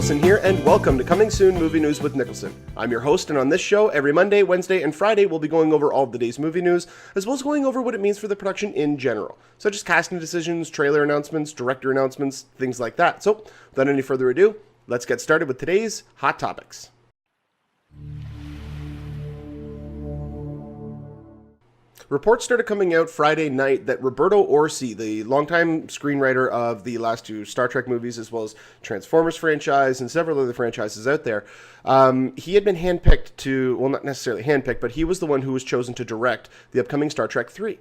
Niklsun here, and welcome to Coming Soon Movie News with Niklsun. I'm your host, and on this show, every Monday, Wednesday, and Friday, we'll be going over all of the day's movie news, as well as going over what it means for the production in general, such as casting decisions, trailer announcements, director announcements, things like that. So, without any further ado, let's get started with today's Hot Topics. Reports started coming out Friday night that Roberto Orci, the longtime screenwriter of the last two Star Trek movies, as well as Transformers franchise and several other franchises out there, he had been handpicked to, well, not necessarily handpicked, but he was the one who was chosen to direct the upcoming Star Trek 3.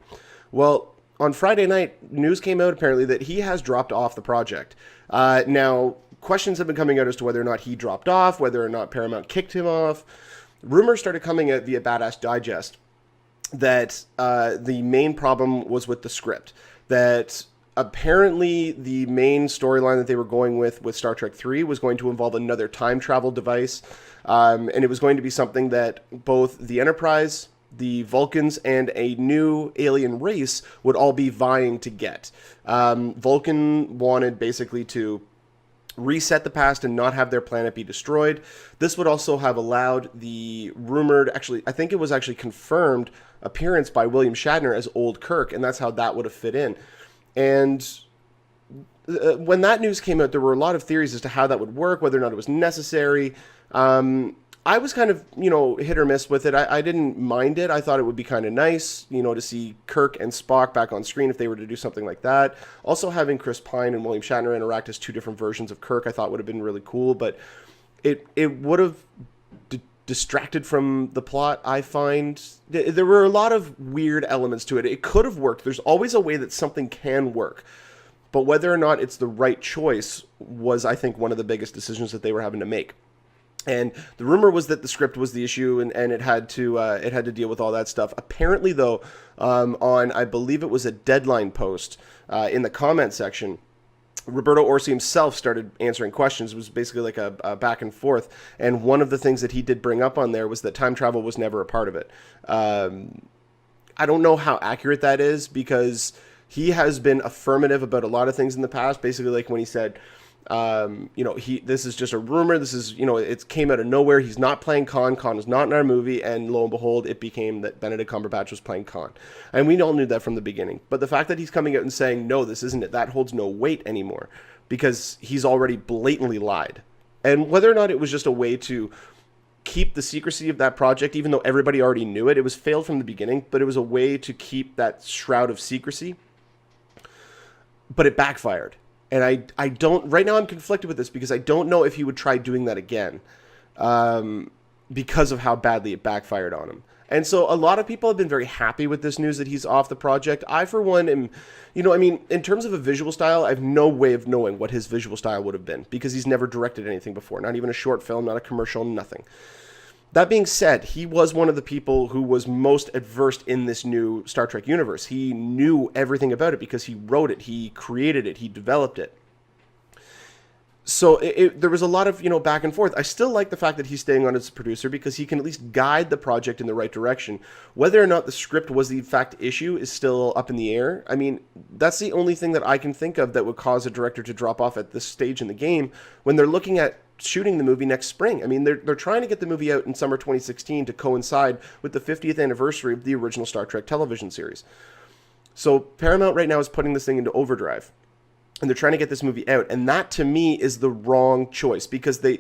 Well, on Friday night, news came out apparently that he has dropped off the project. Now, questions have been coming out as to whether or not he dropped off, whether or not Paramount kicked him off. Rumors started coming out via Badass Digest that the main problem was with the script, that apparently the main storyline that they were going with Star Trek 3 was going to involve another time travel device, and it was going to be something that both the Enterprise, the Vulcans, and a new alien race would all be vying to get. Vulcan wanted basically to reset the past and not have their planet be destroyed. This would also have allowed the rumored, actually, I think it was actually confirmed appearance by William Shatner as Old Kirk, and that's how that would have fit in. And when that news came out, there were a lot of theories as to how that would work, whether or not it was necessary. I was kind of, hit or miss with it. I didn't mind it. I thought it would be kind of nice, to see Kirk and Spock back on screen if they were to do something like that. Also having Chris Pine and William Shatner interact as two different versions of Kirk, I thought would have been really cool, but it would have distracted from the plot, I find. There were a lot of weird elements to it. It could have worked. There's always a way that something can work. But whether or not it's the right choice was, I think, one of the biggest decisions that they were having to make. And the rumor was that the script was the issue, and it had to deal with all that stuff. Apparently, though, on, I believe it was a Deadline post in the comment section, Roberto Orci himself started answering questions. It was basically like a back and forth. And one of the things that he did bring up on there was that time travel was never a part of it. I don't know how accurate that is, because he has been affirmative about a lot of things in the past. Basically, like when he said, this is just a rumor. This is, it came out of nowhere. He's not playing Khan. Khan is not in our movie. And lo and behold, it became that Benedict Cumberbatch was playing Khan. And we all knew that from the beginning. But the fact that he's coming out and saying, no, this isn't it, that holds no weight anymore, because he's already blatantly lied. And whether or not it was just a way to keep the secrecy of that project, even though everybody already knew it, it was failed from the beginning, but it was a way to keep that shroud of secrecy. But it backfired. And I don't, right now I'm conflicted with this, because I don't know if he would try doing that again, because of how badly it backfired on him. And so a lot of people have been very happy with this news that he's off the project. I, for one, am, in terms of a visual style, I have no way of knowing what his visual style would have been, because he's never directed anything before, not even a short film, not a commercial, nothing. That being said, he was one of the people who was most adversed in this new Star Trek universe. He knew everything about it because he wrote it, he created it, he developed it. So there was a lot of, back and forth. I still like the fact that he's staying on as a producer, because he can at least guide the project in the right direction. Whether or not the script was the fact issue is still up in the air. I mean, that's the only thing that I can think of that would cause a director to drop off at this stage in the game when they're looking at shooting the movie next spring. I mean, they're trying to get the movie out in summer 2016 to coincide with the 50th anniversary of the original Star Trek television series. So Paramount right now is putting this thing into overdrive, and they're trying to get this movie out, and that to me is the wrong choice, because they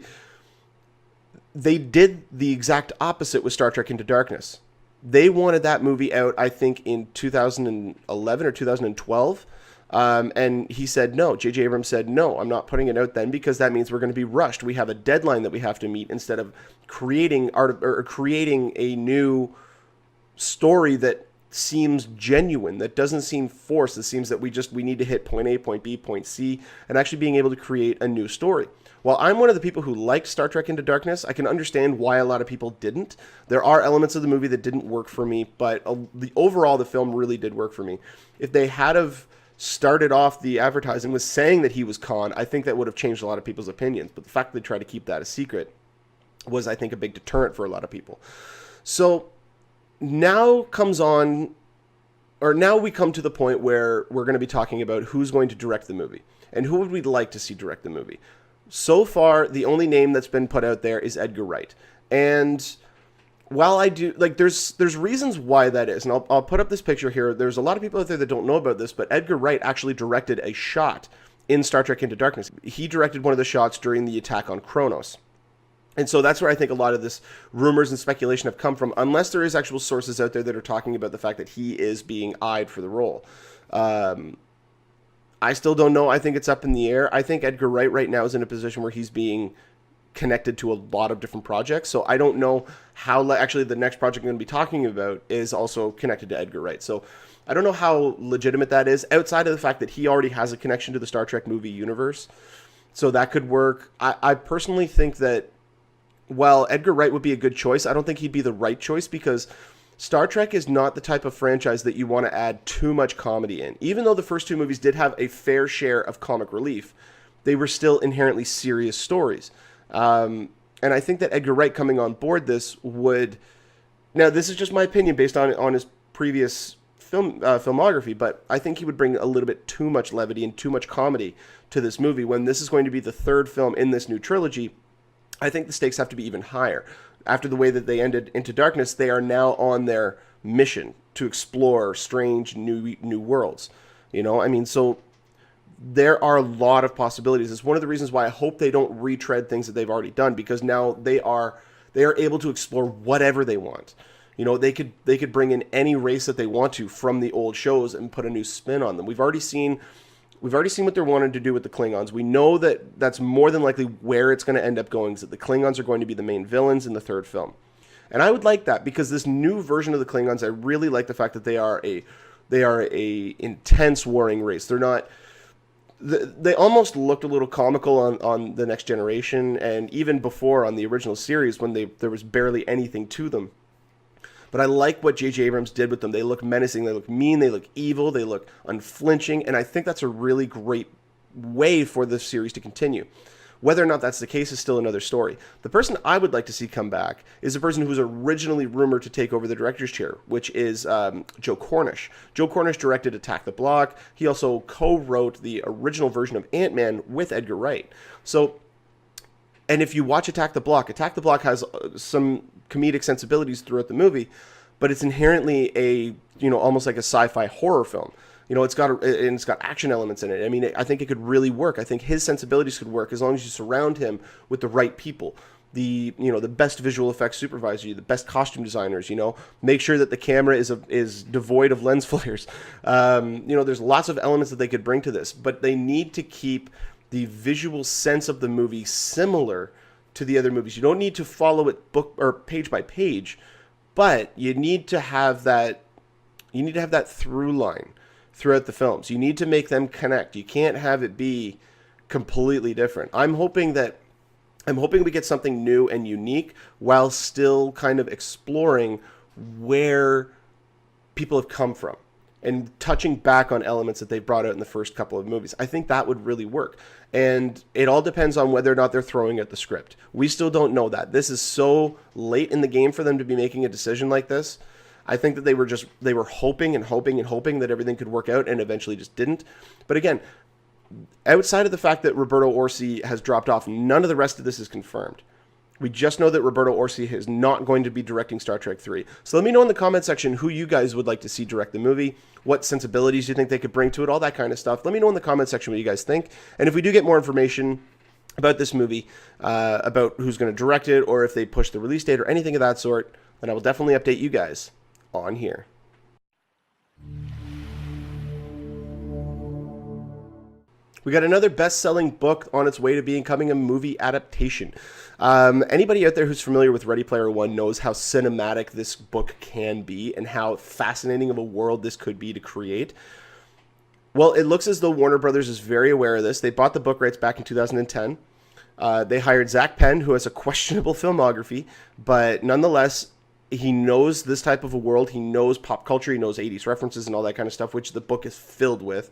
did the exact opposite with Star Trek Into Darkness. They wanted that movie out, I think, in 2011 or 2012. And he said no. J.J. Abrams said, no, I'm not putting it out then, because that means we're going to be rushed. We have a deadline that we have to meet, instead of creating a new story that seems genuine, that doesn't seem forced. It seems that we need to hit point A, point B, point C, and actually being able to create a new story. While I'm one of the people who liked Star Trek Into Darkness, I can understand why a lot of people didn't. There are elements of the movie that didn't work for me, but overall the film really did work for me. If they had have started off the advertising with saying that he was Khan, I think that would have changed a lot of people's opinions. But the fact that they tried to keep that a secret was, I think, a big deterrent for a lot of people. So now we come to the point where we're going to be talking about who's going to direct the movie and who would we like to see direct the movie. So far, the only name that's been put out there is Edgar Wright. And while I do, like, there's reasons why that is. And I'll put up this picture here. There's a lot of people out there that don't know about this, but Edgar Wright actually directed a shot in Star Trek Into Darkness. He directed one of the shots during the attack on Kronos. And so that's where I think a lot of this rumors and speculation have come from, unless there is actual sources out there that are talking about the fact that he is being eyed for the role. I still don't know. I think it's up in the air. I think Edgar Wright right now is in a position where he's being connected to a lot of different projects. So I don't know how, actually the next project I'm going to be talking about is also connected to Edgar Wright. So I don't know how legitimate that is, outside of the fact that he already has a connection to the Star Trek movie universe. So that could work. I personally think that while Edgar Wright would be a good choice, I don't think he'd be the right choice, because Star Trek is not the type of franchise that you want to add too much comedy in. Even though the first two movies did have a fair share of comic relief, they were still inherently serious stories. And I think that Edgar Wright coming on board this would... Now, this is just my opinion based on his previous filmography, but I think he would bring a little bit too much levity and too much comedy to this movie. When this is going to be the third film in this new trilogy, I think the stakes have to be even higher. After the way that they ended Into Darkness, they are now on their mission to explore strange new worlds. You know, I mean, so there are a lot of possibilities. It's one of the reasons why I hope they don't retread things that they've already done, because now they are able to explore whatever they want. You know, they could bring in any race that they want to from the old shows and put a new spin on them. We've already seen what they're wanting to do with the Klingons. We know that that's more than likely where it's going to end up going, is that the Klingons are going to be the main villains in the third film. And I would like that, because this new version of the Klingons, I really like the fact that they are a intense warring race. They're not... They almost looked a little comical on The Next Generation, and even before on the original series when there was barely anything to them. But I like what J.J. Abrams did with them. They look menacing, they look mean, they look evil, they look unflinching, and I think that's a really great way for the series to continue. Whether or not that's the case is still another story. The person I would like to see come back is the person who was originally rumored to take over the director's chair, which is Joe Cornish. Joe Cornish directed Attack the Block. He also co-wrote the original version of Ant-Man with Edgar Wright. So, and if you watch Attack the Block has some comedic sensibilities throughout the movie, but it's inherently almost like a sci-fi horror film. You know, it's got action elements in it. I mean, I think it could really work. I think his sensibilities could work as long as you surround him with the right people. The best visual effects supervisor, the best costume designers, make sure that the camera is devoid of lens flares. There's lots of elements that they could bring to this, but they need to keep the visual sense of the movie similar to the other movies. You don't need to follow it book or page by page, but you need to have that through line throughout the films. You need to make them connect. You can't have it be completely different. I'm hoping we get something new and unique while still kind of exploring where people have come from and touching back on elements that they brought out in the first couple of movies. I think that would really work. And it all depends on whether or not they're throwing at the script. We still don't know that. This is so late in the game for them to be making a decision like this. I think that they were hoping and hoping and hoping that everything could work out, and eventually just didn't. But again, outside of the fact that Roberto Orci has dropped off, none of the rest of this is confirmed. We just know that Roberto Orci is not going to be directing Star Trek 3. So let me know in the comment section who you guys would like to see direct the movie, what sensibilities you think they could bring to it, all that kind of stuff. Let me know in the comment section what you guys think. And if we do get more information about this movie, about who's going to direct it, or if they push the release date or anything of that sort, then I will definitely update you guys on here. We got another best-selling book on its way to becoming a movie adaptation. Anybody out there who's familiar with Ready Player One knows how cinematic this book can be and how fascinating of a world this could be to create. Well, it looks as though Warner Brothers is very aware of this. They bought the book rights back in 2010. They hired Zach Penn, who has a questionable filmography, but nonetheless, he knows this type of a world. He knows pop culture. He knows 80s references and all that kind of stuff, which the book is filled with.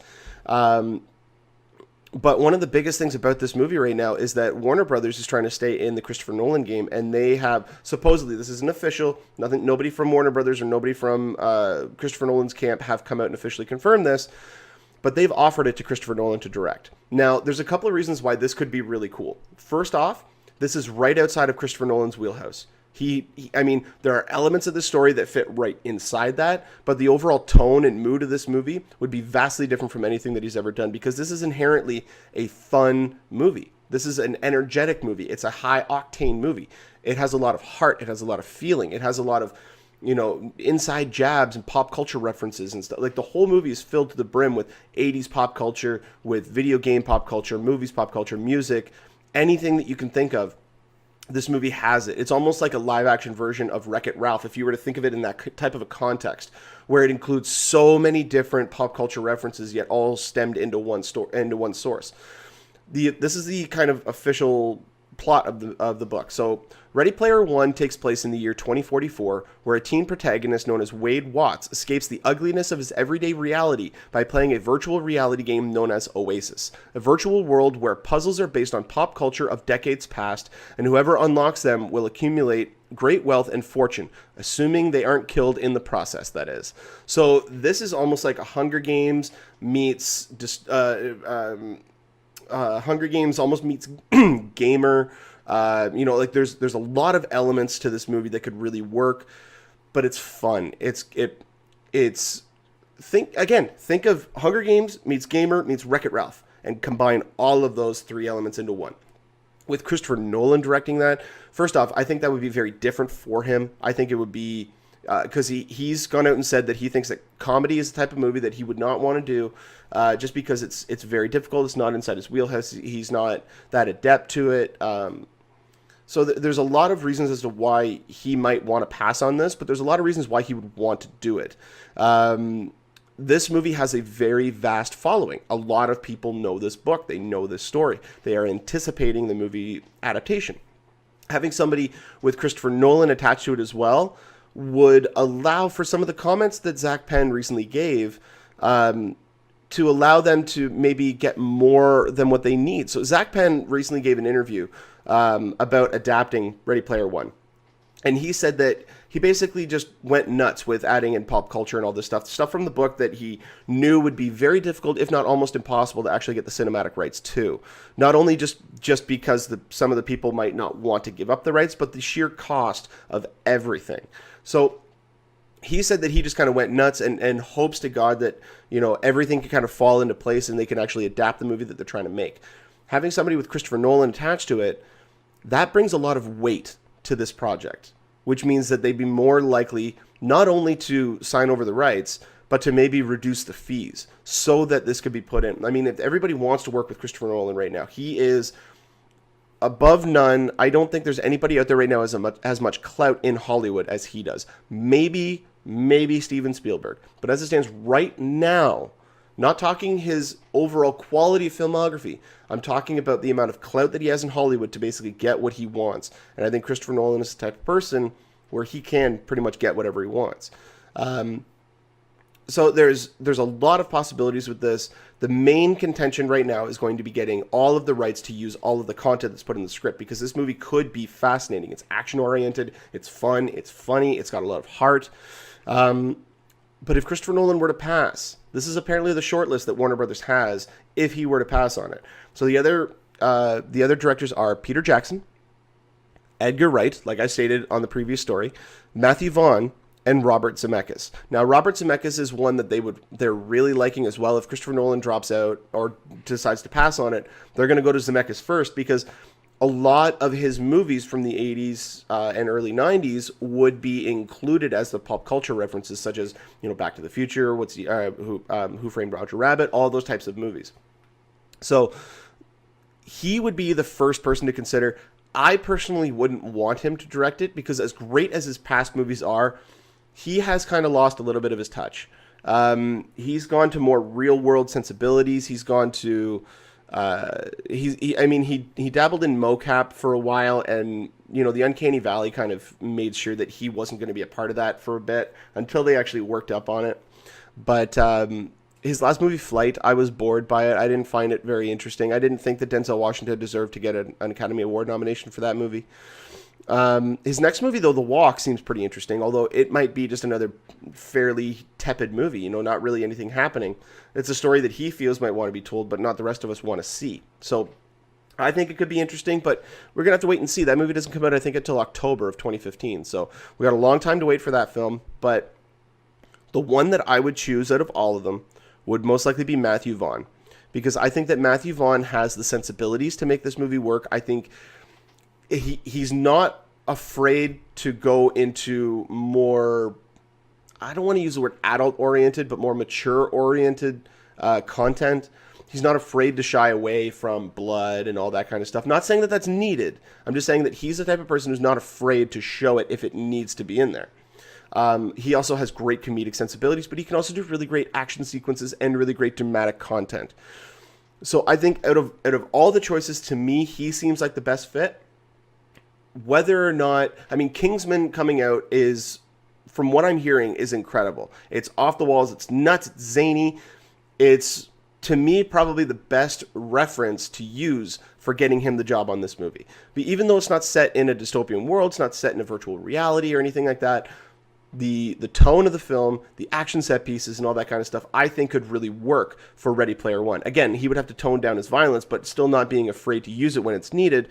But one of the biggest things about this movie right now is that Warner Brothers is trying to stay in the Christopher Nolan game, and they have, supposedly, this isn't official, nobody from Warner Brothers or nobody from Christopher Nolan's camp have come out and officially confirmed this, but they've offered it to Christopher Nolan to direct. Now, there's a couple of reasons why this could be really cool. First off, this is right outside of Christopher Nolan's wheelhouse. I mean, there are elements of the story that fit right inside that, but the overall tone and mood of this movie would be vastly different from anything that he's ever done, because this is inherently a fun movie. This is an energetic movie. It's a high-octane movie. It has a lot of heart. It has a lot of feeling. It has a lot of, inside jabs and pop culture references and stuff. Like, the whole movie is filled to the brim with 80s pop culture, with video game pop culture, movies pop culture, music, anything that you can think of. This movie has it. It's almost like a live-action version of Wreck-It Ralph, if you were to think of it in that type of a context, where it includes so many different pop culture references, yet all stemmed into one source. This is the kind of official plot of the book. So, Ready Player One takes place in the year 2044, where a teen protagonist known as Wade Watts escapes the ugliness of his everyday reality by playing a virtual reality game known as Oasis, a virtual world where puzzles are based on pop culture of decades past, and whoever unlocks them will accumulate great wealth and fortune, assuming they aren't killed in the process, that is. So this is almost like a Hunger Games meets Hunger Games almost meets Gamer. Like there's a lot of elements to this movie that could really work, but it's fun. Think of Hunger Games meets Gamer meets Wreck-It Ralph, and combine all of those three elements into one. With Christopher Nolan directing that, first off, I think that would be very different for him. I think it would be because he's gone out and said that he thinks that comedy is the type of movie that he would not want to do, just because it's very difficult. It's not inside his wheelhouse. He's not that adept to it. So there's a lot of reasons as to why he might want to pass on this, but there's a lot of reasons why he would want to do it. This movie has a very vast following. A lot of people know this book. They know this story. They are anticipating the movie adaptation. Having somebody with Christopher Nolan attached to it as well would allow for some of the comments that Zach Penn recently gave to allow them to maybe get more than what they need. So Zach Penn recently gave an interview about adapting Ready Player One. And he said that he basically just went nuts with adding in pop culture and all this stuff from the book that he knew would be very difficult, if not almost impossible, to actually get the cinematic rights to. Not only just because some of the people might not want to give up the rights, but the sheer cost of everything. So he said that he just kind of went nuts and hopes to God that, everything can kind of fall into place and they can actually adapt the movie that they're trying to make. Having somebody with Christopher Nolan attached to it, that brings a lot of weight to this project, which means that they'd be more likely not only to sign over the rights, but to maybe reduce the fees so that this could be put in. I mean, if everybody wants to work with Christopher Nolan right now, he is above none. I don't think there's anybody out there right now as much clout in Hollywood as he does. Maybe Steven Spielberg. But as it stands right now, not talking his overall quality of filmography, I'm talking about the amount of clout that he has in Hollywood to basically get what he wants. And I think Christopher Nolan is the type of person where he can pretty much get whatever he wants. So there's a lot of possibilities with this. The main contention right now is going to be getting all of the rights to use all of the content that's put in the script, because this movie could be fascinating. It's action-oriented, it's fun, it's funny, it's got a lot of heart. But if Christopher Nolan were to pass, this is apparently the shortlist that Warner Brothers has if he were to pass on it. So the other directors are Peter Jackson, Edgar Wright, like I stated on the previous story, Matthew Vaughn, and Robert Zemeckis. Now, Robert Zemeckis is one that they're really liking as well. If Christopher Nolan drops out or decides to pass on it, they're going to go to Zemeckis first, because a lot of his movies from the 80s and early 90s would be included as the pop culture references, such as, Back to the Future, Who Framed Roger Rabbit, all those types of movies. So he would be the first person to consider. I personally wouldn't want him to direct it, because as great as his past movies are, he has kind of lost a little bit of his touch. He's gone to more real world sensibilities. He's gone to he dabbled in mocap for a while, and the Uncanny Valley kind of made sure that he wasn't going to be a part of that for a bit until they actually worked up on it. But his last movie, Flight, I was bored by it. I didn't find it very interesting. I didn't think that Denzel Washington deserved to get an Academy Award nomination for that movie. His next movie, though, The Walk, seems pretty interesting, although it might be just another fairly tepid movie, not really anything happening. It's a story that he feels might want to be told, but not the rest of us want to see. So I think it could be interesting, but we're going to have to wait and see. That movie doesn't come out, I think, until October of 2015. So we got a long time to wait for that film, but the one that I would choose out of all of them would most likely be Matthew Vaughn, because I think that Matthew Vaughn has the sensibilities to make this movie work. I think he's not afraid to go into more, I don't want to use the word adult-oriented, but more mature-oriented content. He's not afraid to shy away from blood and all that kind of stuff. Not saying that that's needed. I'm just saying that he's the type of person who's not afraid to show it if it needs to be in there. He also has great comedic sensibilities, but he can also do really great action sequences and really great dramatic content. So I think out of all the choices, to me, he seems like the best fit. Whether or not, I mean, Kingsman coming out is, from what I'm hearing, is incredible. It's off the walls, it's nuts, it's zany. It's, to me, probably the best reference to use for getting him the job on this movie. But even though it's not set in a dystopian world, it's not set in a virtual reality or anything like that, the tone of the film, the action set pieces, and all that kind of stuff, I think could really work for Ready Player One. Again, he would have to tone down his violence, but still not being afraid to use it when it's needed.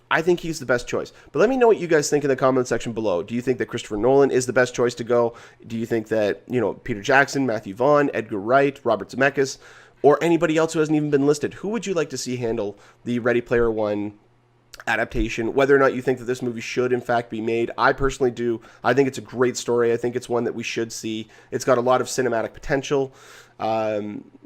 I think he's the best choice. But let me know what you guys think in the comment section below. Do you think that Christopher Nolan is the best choice to go? Do you think that, Peter Jackson, Matthew Vaughn, Edgar Wright, Robert Zemeckis, or anybody else who hasn't even been listed? Who would you like to see handle the Ready Player One adaptation? Whether or not you think that this movie should in fact be made, I personally do. I think it's a great story. I think it's one that we should see. It's got a lot of cinematic potential.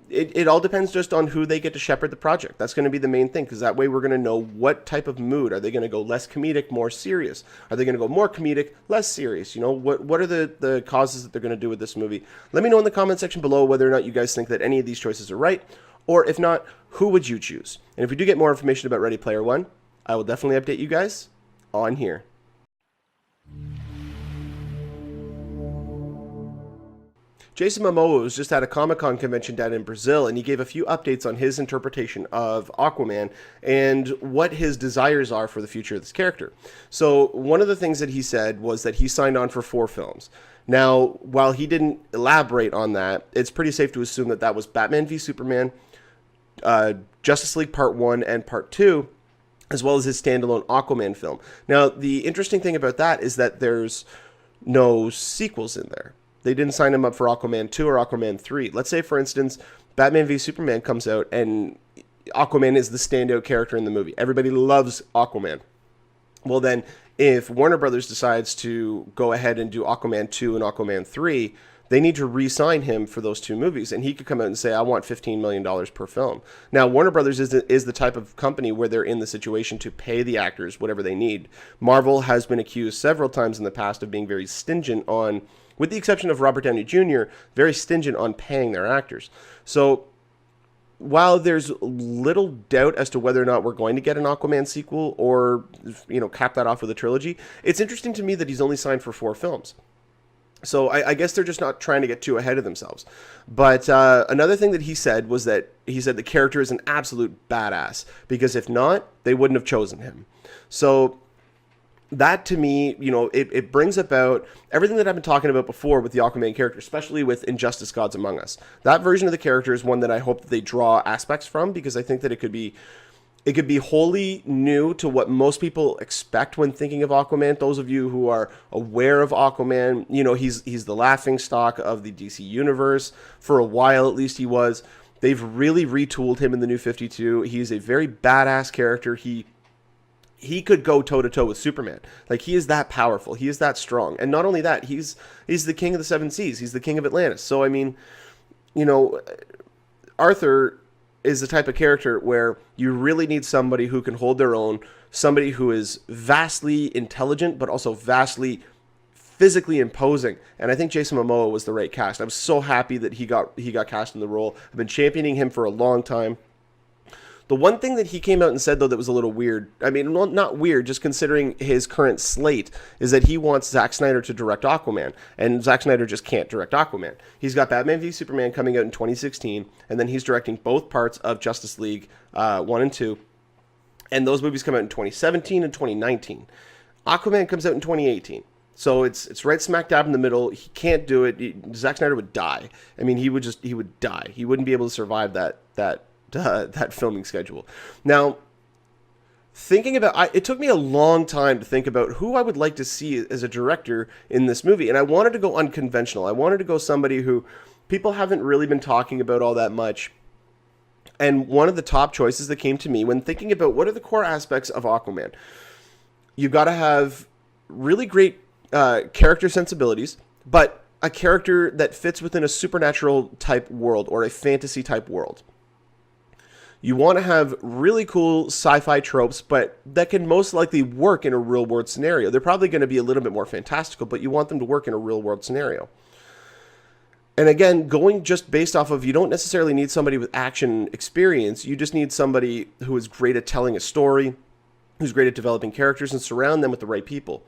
It all depends just on who they get to shepherd the project. That's going to be the main thing, because that way we're going to know what type of mood. Are they going to go less comedic, more serious? Are they going to go more comedic, less serious? What are the causes that they're going to do with this movie? Let me know in the comment section below whether or not you guys think that any of these choices are right, or if not, who would you choose? And if we do get more information about Ready Player One, I will definitely update you guys on here. Jason Momoa was just at a Comic-Con convention down in Brazil, and he gave a few updates on his interpretation of Aquaman and what his desires are for the future of this character. So one of the things that he said was that he signed on for 4 films. Now, while he didn't elaborate on that, it's pretty safe to assume that that was Batman v Superman, Justice League Part 1 and Part 2, as well as his standalone Aquaman film. Now, the interesting thing about that is that there's no sequels in there. They didn't sign him up for Aquaman 2 or Aquaman 3. Let's say, for instance, Batman v Superman comes out and Aquaman is the standout character in the movie. Everybody loves Aquaman. Well, then, if Warner Brothers decides to go ahead and do Aquaman 2 and Aquaman 3, they need to re-sign him for those 2 movies. And he could come out and say, I want $15 million per film. Now, Warner Brothers is the type of company where they're in the situation to pay the actors whatever they need. Marvel has been accused several times in the past of being very stingent on, with the exception of Robert Downey Jr., very stingent on paying their actors. So while there's little doubt as to whether or not we're going to get an Aquaman sequel or, cap that off with a trilogy, it's interesting to me that he's only signed for 4 films. So I guess they're just not trying to get too ahead of themselves. But another thing that he said was that he said the character is an absolute badass, because if not, they wouldn't have chosen him. So that, to me, it brings about everything that I've been talking about before with the Aquaman character, especially with Injustice: Gods Among Us. That version of the character is one that I hope that they draw aspects from, because I think that it could be wholly new to what most people expect when thinking of Aquaman. Those of you who are aware of Aquaman, he's the laughingstock of the DC universe. For a while, at least, he was. They've really retooled him in the New 52. He's a very badass character. He could go toe-to-toe with Superman. Like, he is that powerful. He is that strong. And not only that, he's the king of the 7 seas. He's the king of Atlantis. So, I mean, Arthur is the type of character where you really need somebody who can hold their own, somebody who is vastly intelligent, but also vastly physically imposing. And I think Jason Momoa was the right cast. I'm so happy that he got cast in the role. I've been championing him for a long time. The one thing that he came out and said, though, that was a little weird, I mean, well, not weird, just considering his current slate, is that he wants Zack Snyder to direct Aquaman, and Zack Snyder just can't direct Aquaman. He's got Batman v Superman coming out in 2016, and then he's directing both parts of Justice League 1 and 2, and those movies come out in 2017 and 2019. Aquaman comes out in 2018. So it's right smack dab in the middle. He can't do it. Zack Snyder would die. I mean, he would die. He wouldn't be able to survive that filming schedule. Now, it took me a long time to think about who I would like to see as a director in this movie, and I wanted to go unconventional. I wanted to go somebody who people haven't really been talking about all that much. And one of the top choices that came to me when thinking about what are the core aspects of Aquaman, you've got to have really great character sensibilities, but a character that fits within a supernatural type world or a fantasy type world. You want to have really cool sci-fi tropes, but that can most likely work in a real world scenario. They're probably going to be a little bit more fantastical, but you want them to work in a real world scenario. And again, going just based off of, you don't necessarily need somebody with action experience. You just need somebody who is great at telling a story, who's great at developing characters, and surround them with the right people.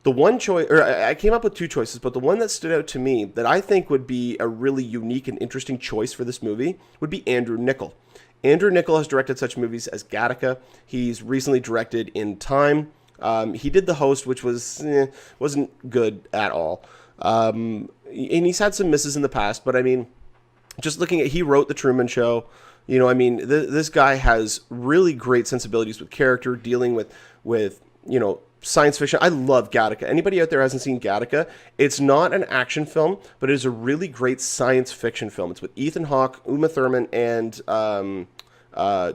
The one choice, or I came up with two choices, but the one that stood out to me that I think would be a really unique and interesting choice for this movie would be Andrew Niccol. Andrew Niccol has directed such movies as Gattaca. He's recently directed In Time. He did The Host, which wasn't good at all. And he's had some misses in the past, but I mean, just looking at, he wrote The Truman Show. You know, I mean, this guy has really great sensibilities with character, dealing with science fiction. I love Gattaca. Anybody out there who hasn't seen Gattaca, it's not an action film, but it is a really great science fiction film. It's with Ethan Hawke, Uma Thurman, and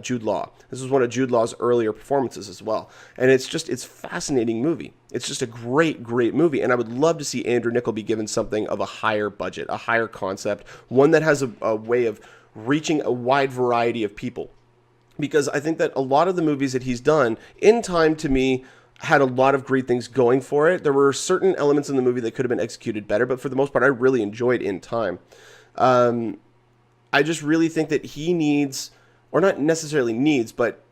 Jude Law. This was one of Jude Law's earlier performances as well. And it's a fascinating movie. It's just a great, great movie. And I would love to see Andrew Niccol be given something of a higher budget, a higher concept, one that has a way of reaching a wide variety of people. Because I think that a lot of the movies that he's done, In Time, to me, had a lot of great things going for it. There were certain elements in the movie that could have been executed better, but for the most part, I really enjoyed In Time. I just really think that he needs, or not necessarily needs, but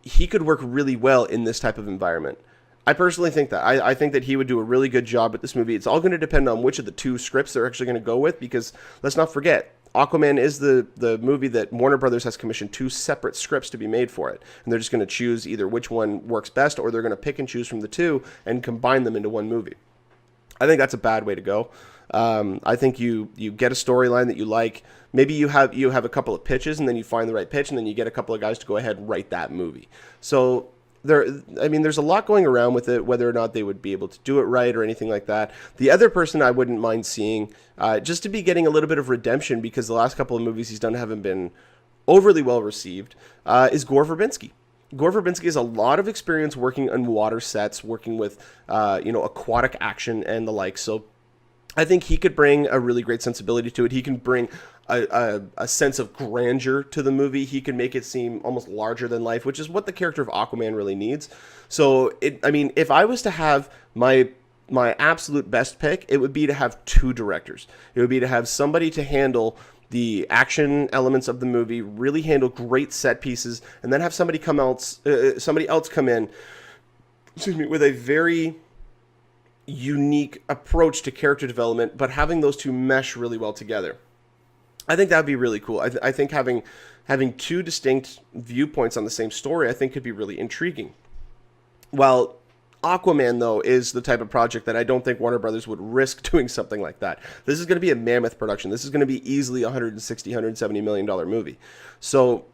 he could work really well in this type of environment. I personally think that. I think that he would do a really good job with this movie. It's all going to depend on which of the two scripts they're actually going to go with, because let's not forget, Aquaman is the movie that Warner Brothers has commissioned two separate scripts to be made for it. And they're just going to choose either which one works best, or they're going to pick and choose from the two and combine them into one movie. I think that's a bad way to go. I think you get a storyline that you like. Maybe you have a couple of pitches, and then you find the right pitch, and then you get a couple of guys to go ahead and write that movie. So there's a lot going around with it, whether or not they would be able to do it right or anything like that. The other person I wouldn't mind seeing, just to be getting a little bit of redemption, because the last couple of movies he's done haven't been overly well received, is Gore Verbinski. Gore Verbinski has a lot of experience working on water sets, working with aquatic action and the like. So I think he could bring a really great sensibility to it. He can bring a sense of grandeur to the movie. He can make it seem almost larger than life, which is what the character of Aquaman really needs. So, if I was to have my absolute best pick, it would be to have two directors. It would be to have somebody to handle the action elements of the movie, really handle great set pieces, and then have somebody else come in, with a very unique approach to character development, but having those two mesh really well together. I think that would be really cool. I think having two distinct viewpoints on the same story, I think, could be really intriguing. While Aquaman, though, is the type of project that I don't think Warner Brothers would risk doing something like that. This is going to be a mammoth production. This is going to be easily a $160, $170 million movie. So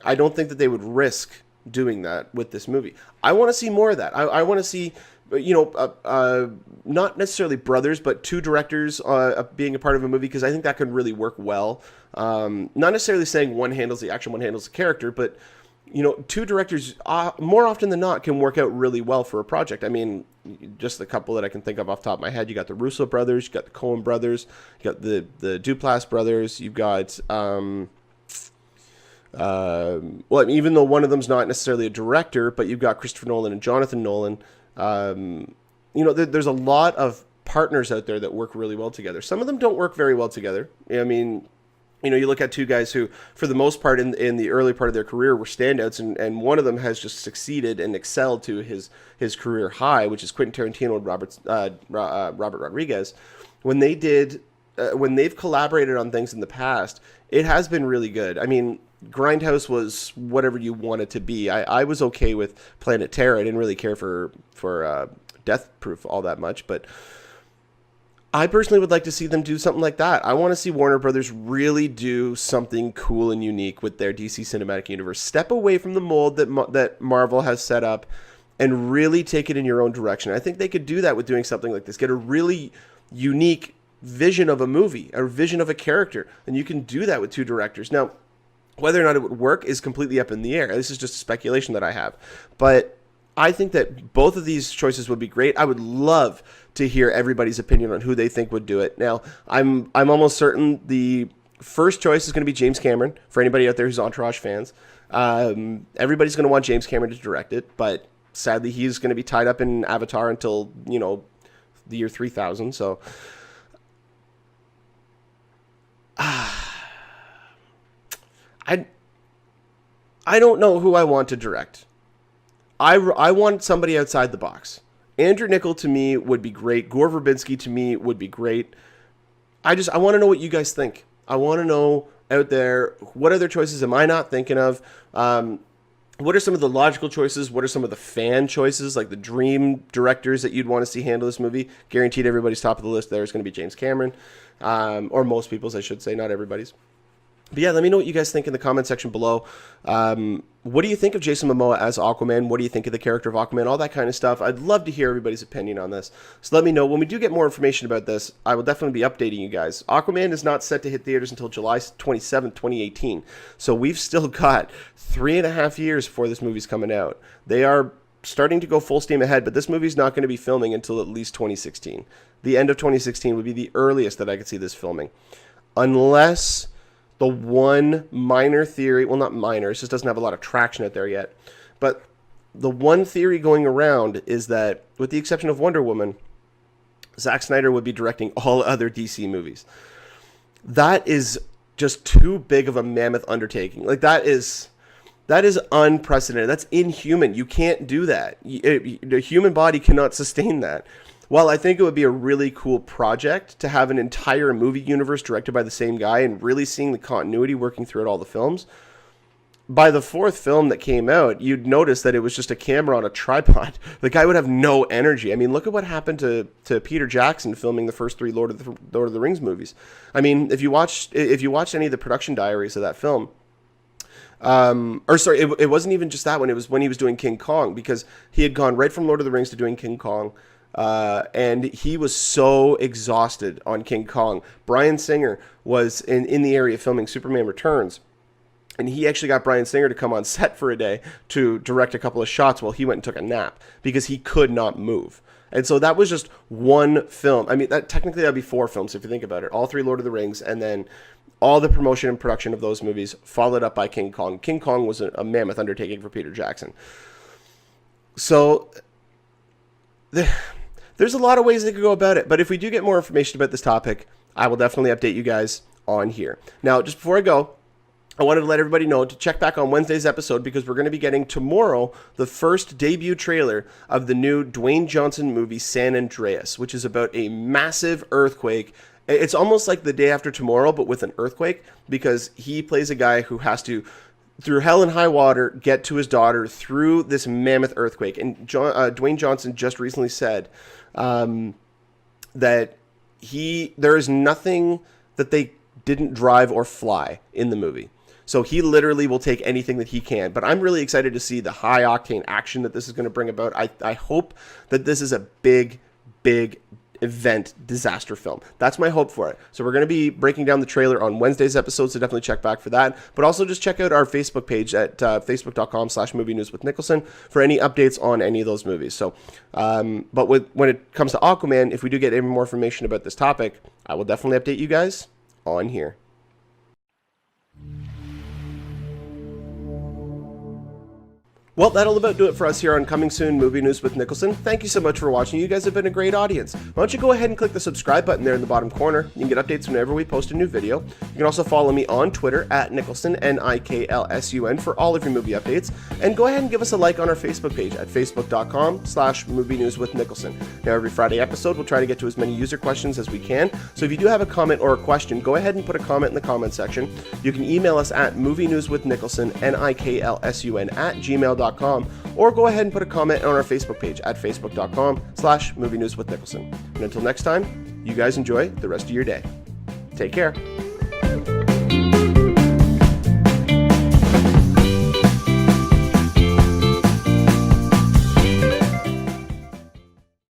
I don't think that they would risk doing that with this movie. I want to see more of that. I want to see, not necessarily brothers, but two directors being a part of a movie, because I think that could really work well. Not necessarily saying one handles the action, one handles the character, but two directors more often than not can work out really well for a project. I mean, just the couple that I can think of off the top of my head, you got the Russo brothers, you got the Coen brothers, you got the Duplass brothers, you've got even though one of them's not necessarily a director, but you've got Christopher Nolan and Jonathan Nolan. There's a lot of partners out there that work really well together. Some of them don't work very well together. I mean, you look at two guys who, for the most part, in the early part of their career, were standouts, and one of them has just succeeded and excelled to his career high, which is Quentin Tarantino and Robert Rodriguez. When they've collaborated on things in the past, it has been really good. I mean, Grindhouse was whatever you want it to be. I was okay with Planet Terror. I didn't really care for Death Proof all that much, but I personally would like to see them do something like that. I want to see Warner Brothers really do something cool and unique with their DC Cinematic Universe. Step away from the mold that Marvel has set up and really take it in your own direction. I think they could do that with doing something like this. Get a really unique vision of a movie, a vision of a character, and you can do that with two directors. Now, whether or not it would work is completely up in the air. This is just speculation that I have. But I think that both of these choices would be great. I would love to hear everybody's opinion on who they think would do it. Now, I'm almost certain the first choice is going to be James Cameron, for anybody out there who's Entourage fans. Everybody's going to want James Cameron to direct it, but sadly he's going to be tied up in Avatar until, the year 3000. So I don't know who I want to direct. I want somebody outside the box. Andrew Niccol to me would be great. Gore Verbinski to me would be great. I want to know what you guys think. I want to know out there, what other choices am I not thinking of? What are some of the logical choices? What are some of the fan choices, like the dream directors that you'd want to see handle this movie? Guaranteed everybody's top of the list there is going to be James Cameron, or most people's, I should say, not everybody's. But yeah, let me know what you guys think in the comment section below. What do you think of Jason Momoa as Aquaman? What do you think of the character of Aquaman? All that kind of stuff. I'd love to hear everybody's opinion on this. So let me know. When we do get more information about this, I will definitely be updating you guys. Aquaman is not set to hit theaters until July 27th, 2018. So we've still got 3.5 years before this movie's coming out. They are starting to go full steam ahead, but this movie's not going to be filming until at least 2016. The end of 2016 would be the earliest that I could see this filming. Unless the one minor theory, well, not minor, it just doesn't have a lot of traction out there yet, but the one theory going around is that, with the exception of Wonder Woman, Zack Snyder would be directing all other DC movies. That is just too big of a mammoth undertaking. Like, that is unprecedented. That's inhuman. You can't do that. The human body cannot sustain that. While I think it would be a really cool project to have an entire movie universe directed by the same guy and really seeing the continuity working throughout all the films, by the fourth film that came out, you'd notice that it was just a camera on a tripod. The guy would have no energy. I mean, look at what happened to Peter Jackson filming the first three Lord of the Rings movies. I mean, if you watched any of the production diaries of that film, it wasn't even just that one. It was when he was doing King Kong, because he had gone right from Lord of the Rings to doing King Kong. And he was so exhausted on King Kong. Bryan Singer was in the area filming Superman Returns, and he actually got Bryan Singer to come on set for a day to direct a couple of shots while he went and took a nap because he could not move. And so that was just one film. I mean, technically that'd be 4 films if you think about it. All 3 Lord of the Rings, and then all the promotion and production of those movies followed up by King Kong. King Kong was a mammoth undertaking for Peter Jackson. So there's a lot of ways they could go about it, but if we do get more information about this topic, I will definitely update you guys on here. Now, just before I go, I wanted to let everybody know to check back on Wednesday's episode, because we're going to be getting tomorrow the first debut trailer of the new Dwayne Johnson movie San Andreas, which is about a massive earthquake. It's almost like The Day After Tomorrow, but with an earthquake, because he plays a guy who has to, through hell and high water, get to his daughter through this mammoth earthquake. And Dwayne Johnson just recently said that there is nothing that they didn't drive or fly in the movie. So he literally will take anything that he can. But I'm really excited to see the high-octane action that this is going to bring about. I hope that this is a big, big event disaster film. That's my hope for it. So we're going to be breaking down the trailer on Wednesday's episode, so definitely check back for that. But also just check out our Facebook page at facebook.com/movie news with Niklsun for any updates on any of those movies. So, but when it comes to Aquaman, if we do get any more information about this topic, I will definitely update you guys on here. Well, that'll about do it for us here on Coming Soon Movie News with Niklsun. Thank you so much for watching. You guys have been a great audience. Why don't you go ahead and click the subscribe button there in the bottom corner. You can get updates whenever we post a new video. You can also follow me on Twitter at Niklsun, Niklsun, for all of your movie updates. And go ahead and give us a like on our Facebook page at facebook.com/movie news with Niklsun. Now, every Friday episode, we'll try to get to as many user questions as we can. So if you do have a comment or a question, go ahead and put a comment in the comment section. You can email us at movienewswithniklsun, Niklsun, at gmail.com. Or go ahead and put a comment on our Facebook page at facebook.com/movie news with Niklsun. And until next time, you guys enjoy the rest of your day. Take care.